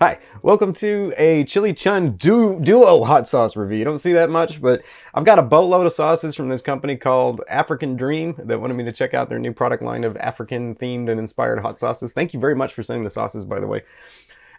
Hi, welcome to a Chili Chunn Duo hot sauce review. You don't see that much, but I've got a boatload of sauces from this company called African Dream that wanted me to check out their new product line of African themed and inspired hot sauces. Thank you very much for sending the sauces, by the way.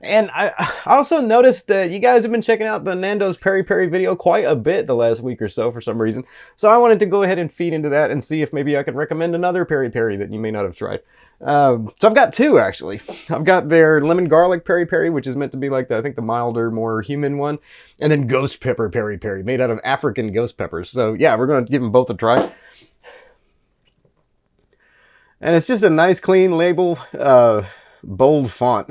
And I also noticed that you guys have been checking out the Nando's Peri-Peri video quite a bit the last week or so for some reason. So I wanted to go ahead and feed into that and see if maybe I could recommend another Peri-Peri that you may not have tried. So I've got two, actually. I've got their lemon garlic Peri-Peri, which is meant to be like I think the milder, more human one. And then ghost pepper Peri-Peri, made out of African ghost peppers. So yeah, we're going to give them both a try. And it's just a nice, clean label, bold font.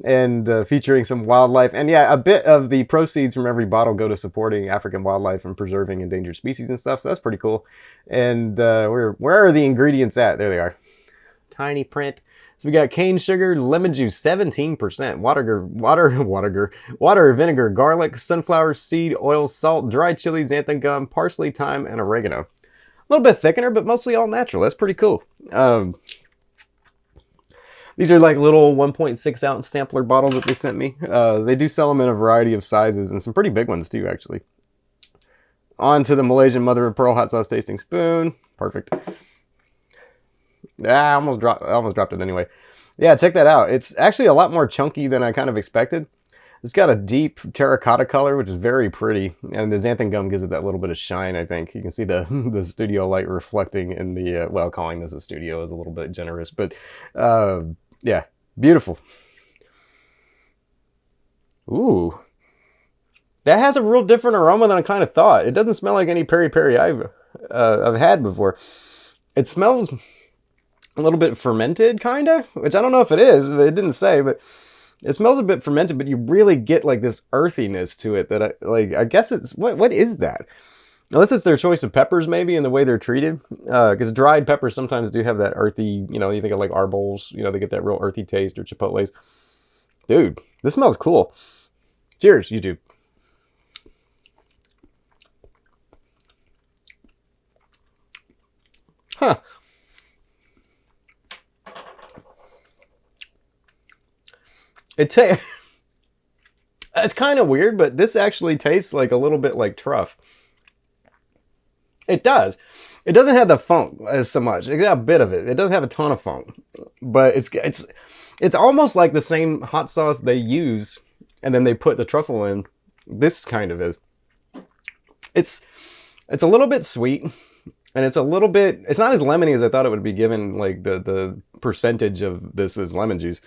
And featuring some wildlife. And yeah, a bit of the proceeds from every bottle go to supporting African wildlife and preserving endangered species and stuff. So that's pretty cool. And where are the ingredients at? There they are. Tiny print. So we got cane sugar, lemon juice, 17%, water, vinegar, garlic, sunflower seed, oil, salt, dried chilies, xanthan gum, parsley, thyme, and oregano. A little bit thickener, but mostly all natural. That's pretty cool. These are like little 1.6 ounce sampler bottles that they sent me. They do sell them in a variety of sizes and some pretty big ones too, actually. On to the Malaysian mother of pearl hot sauce tasting spoon. Perfect. I almost dropped it anyway. Yeah, check that out. It's actually a lot more chunky than I kind of expected. It's got a deep terracotta color, which is very pretty. And the xanthan gum gives it that little bit of shine, I think. You can see the studio light reflecting in the, well, calling this a studio is a little bit generous, but yeah, beautiful. Ooh. That has a real different aroma than I kind of thought. It doesn't smell like any peri-peri I've had before. It smells a little bit fermented, kind of, which I don't know if it is. It didn't say, but it smells a bit fermented, but you really get like this earthiness to it that I guess it's, what is that? Unless it's their choice of peppers, maybe, and the way they're treated. Because dried peppers sometimes do have that earthy, you think of like arbols, they get that real earthy taste, or chipotles. Dude, this smells cool. Cheers, YouTube. Huh. It's kind of weird, but this actually tastes like a little bit like truff. It does. It doesn't have the funk as so much. It got a bit of it. It doesn't have a ton of funk, but it's almost like the same hot sauce they use, and then they put the truffle in. This kind of is. It's a little bit sweet, and it's not as lemony as I thought it would be, given like the percentage of this is lemon juice.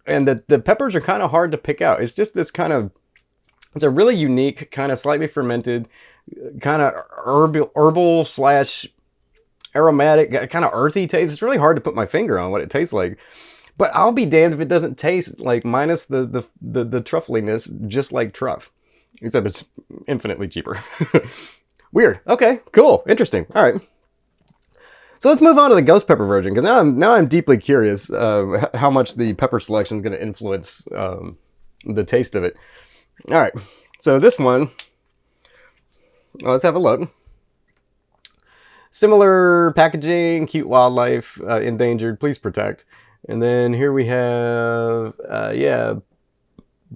And the peppers are kind of hard to pick out. It's just this kind of, it's a really unique, kind of slightly fermented, kind of herbal slash aromatic, kind of earthy taste. It's really hard to put my finger on what it tastes like. But I'll be damned if it doesn't taste like, minus the truffliness, just like truff. Except it's infinitely cheaper. Weird. Okay, cool. Interesting. All right. So let's move on to the ghost pepper version, because now I'm deeply curious how much the pepper selection is going to influence the taste of it. All right, so this one, let's have a look. Similar packaging, cute wildlife, endangered, please protect. And then here we have, yeah,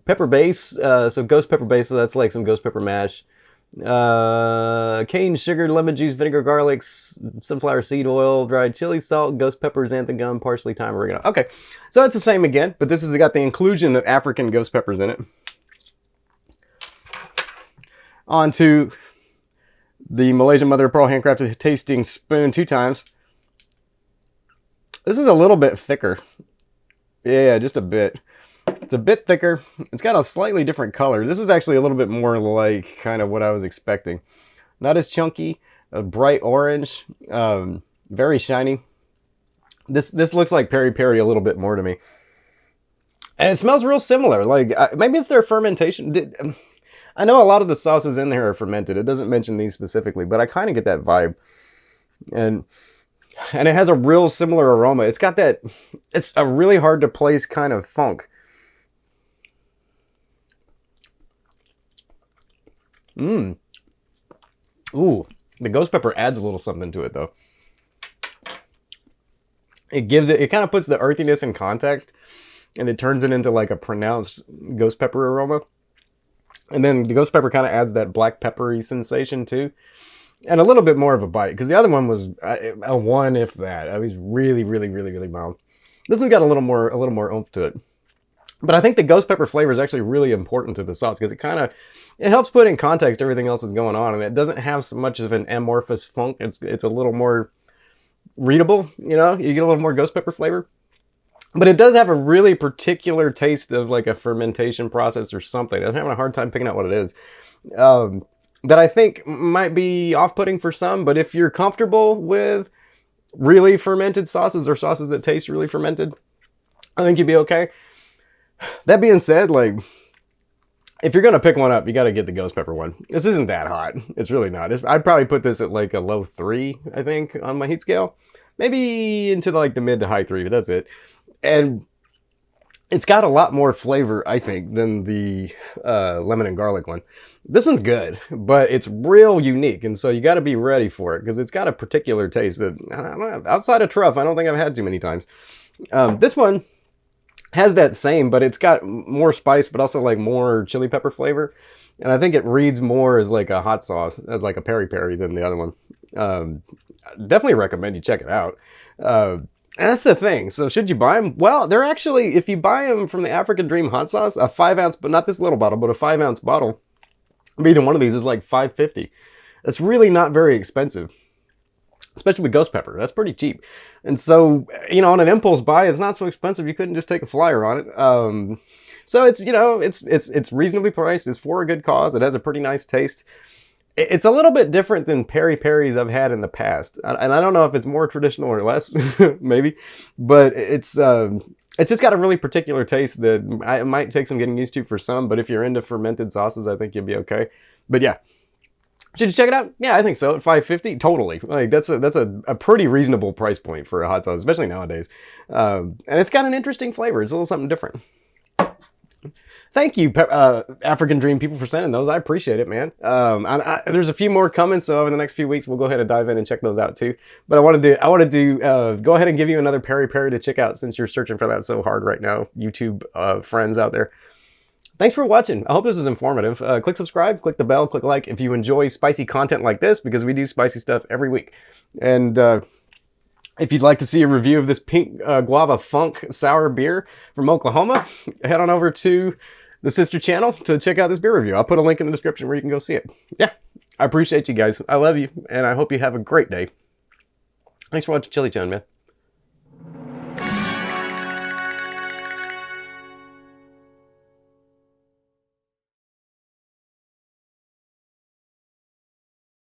pepper base. So ghost pepper base, so that's like some ghost pepper mash. Cane sugar, lemon juice, vinegar, garlic, sunflower seed oil, dried chili, salt, ghost pepper, xanthan gum, parsley, thyme, oregano. Okay, so it's the same again, but this has got the inclusion of African ghost peppers in it. On to the Malaysian mother of pearl handcrafted tasting spoon 2 times. This is a little bit thicker. Yeah, just a bit. It's a bit thicker. It's got a slightly different color. This is actually a little bit more like kind of what I was expecting. Not as chunky, a bright orange, very shiny. This looks like peri-peri a little bit more to me. And it smells real similar. Like, maybe it's their fermentation. I know a lot of the sauces in there are fermented. It doesn't mention these specifically, but I kind of get that vibe. And it has a real similar aroma. It's got that, it's a really hard to place kind of funk. Ooh, the ghost pepper adds a little something to it though. It kind of puts the earthiness in context. and it turns it into like a pronounced ghost pepper aroma. And then the ghost pepper kind of adds that black peppery sensation too. And a little bit more of a bite, because the other one was a 1, if that. I was really, really, really, really mild. This one's got a little more oomph to it. But I think the ghost pepper flavor is actually really important to the sauce, because it helps put in context everything else that's going on, and it doesn't have so much of an amorphous funk. It's a little more readable, you know? You get a little more ghost pepper flavor. But it does have a really particular taste of like a fermentation process or something. I'm having a hard time picking out what it is. That I think might be off-putting for some, but if you're comfortable with really fermented sauces or sauces that taste really fermented, I think you'd be okay. That being said, like, if you're gonna pick one up, you got to get the ghost pepper one. This isn't that hot. It's really not. I'd probably put this at like a low 3, I think, on my heat scale. Maybe into like the mid to high 3, but that's it. And it's got a lot more flavor, I think, than the lemon and garlic one. This one's good, but it's real unique, and so you got to be ready for it, because it's got a particular taste that, I don't know, outside of truff, I don't think I've had too many times. This one has that same, but it's got more spice, but also like more chili pepper flavor. And I think it reads more as like a hot sauce, as like a peri-peri, than the other one. Definitely recommend you check it out. And that's the thing. So should you buy them? Well, they're actually, if you buy them from the African Dream hot sauce, a 5-ounce, but not this little bottle, but a 5-ounce bottle, either one of these is like $5.50. That's really not very expensive, especially with ghost pepper. That's pretty cheap. And so, you know, on an impulse buy, it's not so expensive. You couldn't just take a flyer on it. So it's, you know, it's reasonably priced. It's for a good cause. It has a pretty nice taste. It's a little bit different than peri-peris I've had in the past. And I don't know if it's more traditional or less, maybe. But it's just got a really particular taste that it might take some getting used to for some. But if you're into fermented sauces, I think you'll be okay. But yeah. Should you check it out? Yeah, I think so. At $5.50, totally. Like that's a pretty reasonable price point for a hot sauce, especially nowadays. And it's got an interesting flavor. It's a little something different. Thank you, African Dream people, for sending those. I appreciate it, man. There's a few more coming, so over the next few weeks, we'll go ahead and dive in and check those out too. But I wanted to go ahead and give you another peri-peri to check out, since you're searching for that so hard right now, YouTube friends out there. Thanks for watching. I hope this is informative. Click subscribe, click the bell, click like if you enjoy spicy content like this, because we do spicy stuff every week. And if you'd like to see a review of this pink guava funk sour beer from Oklahoma, head on over to the sister channel to check out this beer review. I'll put a link in the description where you can go see it. Yeah, I appreciate you guys. I love you, and I hope you have a great day. Thanks for watching Chili Chunn, man.